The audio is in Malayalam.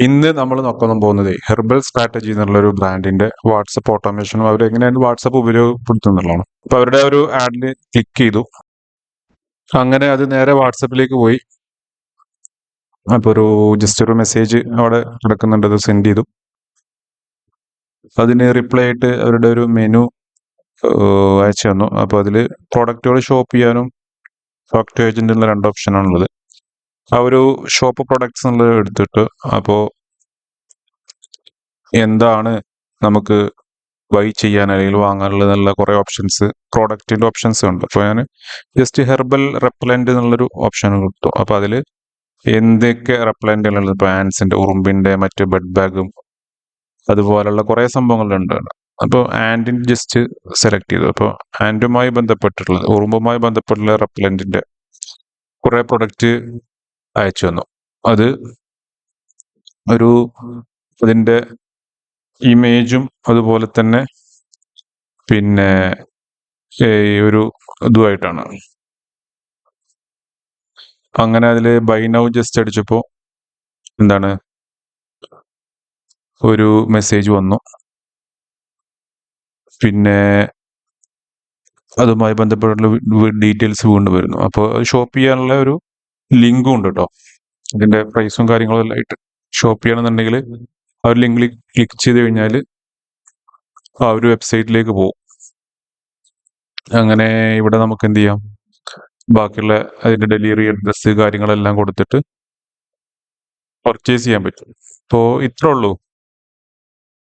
ഇന്ന് നമ്മൾ നോക്കാൻ പോകുന്നത് ഹെർബൽ സ്ട്രാറ്റജി എന്നുള്ളൊരു ബ്രാൻഡിന്റെ വാട്സപ്പ് ഓട്ടോമേഷനും അവർ എങ്ങനെയാണ് വാട്സപ്പ് ഉപയോഗപ്പെടുത്തുന്നുള്ളതാണ്. അപ്പൊ അവരുടെ ഒരു ആഡിൽ ക്ലിക്ക് ചെയ്തു. അങ്ങനെ അത് നേരെ വാട്സപ്പിലേക്ക് പോയി. അപ്പൊ ജസ്റ്റ് ഒരു മെസ്സേജ് അവിടെ കിടക്കുന്നുണ്ട്, അത് സെൻഡ് ചെയ്തു. അതിന് റിപ്ലൈ ആയിട്ട് അവരുടെ ഒരു മെനു അയച്ചു തന്നു. അപ്പൊ അതില് പ്രോഡക്റ്റുകൾ ഷോപ്പ് ചെയ്യാനും സ്റ്റോക്ക് ഏജന്റ് എന്നുള്ള 2 ഓപ്ഷനാണുള്ളത്. ആ ഒരു ഷോപ്പ് പ്രൊഡക്ട്സ് എന്നുള്ളത് എടുത്തിട്ട് അപ്പോൾ എന്താണ് നമുക്ക് ബൈ ചെയ്യാൻ അല്ലെങ്കിൽ വാങ്ങാനുള്ള നല്ല കുറെ ഓപ്ഷൻസ്, പ്രോഡക്റ്റിന്റെ ഓപ്ഷൻസ് ഉണ്ട്. അപ്പോൾ ഞാൻ ജസ്റ്റ് ഹെർബൽ റെപ്പലന്റ് എന്നുള്ളൊരു ഓപ്ഷൻ കൊടുത്തു. അപ്പൊ അതില് എന്തൊക്കെ റെപ്പലന്റുകളുള്ളത്, ഇപ്പൊ ആൻസിന്റെ, ഉറുമ്പിന്റെ, മറ്റ് ബെഡ് ബാഗും അതുപോലുള്ള കുറെ സംഭവങ്ങളുണ്ട്. അപ്പോൾ ആൻഡിന് ജസ്റ്റ് സെലക്ട് ചെയ്തു. അപ്പോൾ ആൻഡുമായി ബന്ധപ്പെട്ടിട്ടുള്ളത്, ഉറുമ്പുമായി ബന്ധപ്പെട്ടുള്ള റെപ്പലന്റിന്റെ കുറെ പ്രൊഡക്റ്റ് അയച്ചു തന്നു. അത് ഒരു അതിന്റെ ഇമേജും അതുപോലെ തന്നെ പിന്നെ ഒരു ഇതുമായിട്ടാണ്. അങ്ങനെ അതില് ബൈ നൗ ജസ്റ്റ് അടിച്ചപ്പോ എന്താണ് ഒരു മെസ്സേജ് വന്നു. പിന്നെ അതുമായി ബന്ധപ്പെട്ടുള്ള ഡീറ്റെയിൽസ് വീണ്ടും വരുന്നു. അപ്പോൾ ഷോപ്പ് ചെയ്യാനുള്ള ഒരു ലിങ്കും ഉണ്ട് കേട്ടോ. ഇതിന്റെ പ്രൈസും കാര്യങ്ങളും എല്ലാം ആയിട്ട് ഷോപ്പ് ചെയ്യണമെന്നുണ്ടെങ്കിൽ ആ ഒരു ലിങ്കിൽ ക്ലിക്ക് ചെയ്ത് കഴിഞ്ഞാൽ ആ ഒരു വെബ്സൈറ്റിലേക്ക് പോകും. അങ്ങനെ ഇവിടെ നമുക്ക് എന്ത് ചെയ്യാം, ബാക്കിയുള്ള അതിന്റെ ഡെലിവറി അഡ്രസ്സ് കാര്യങ്ങളെല്ലാം കൊടുത്തിട്ട് പർച്ചേസ് ചെയ്യാൻ പറ്റും. അപ്പോൾ ഇത്രേ ഉള്ളൂ.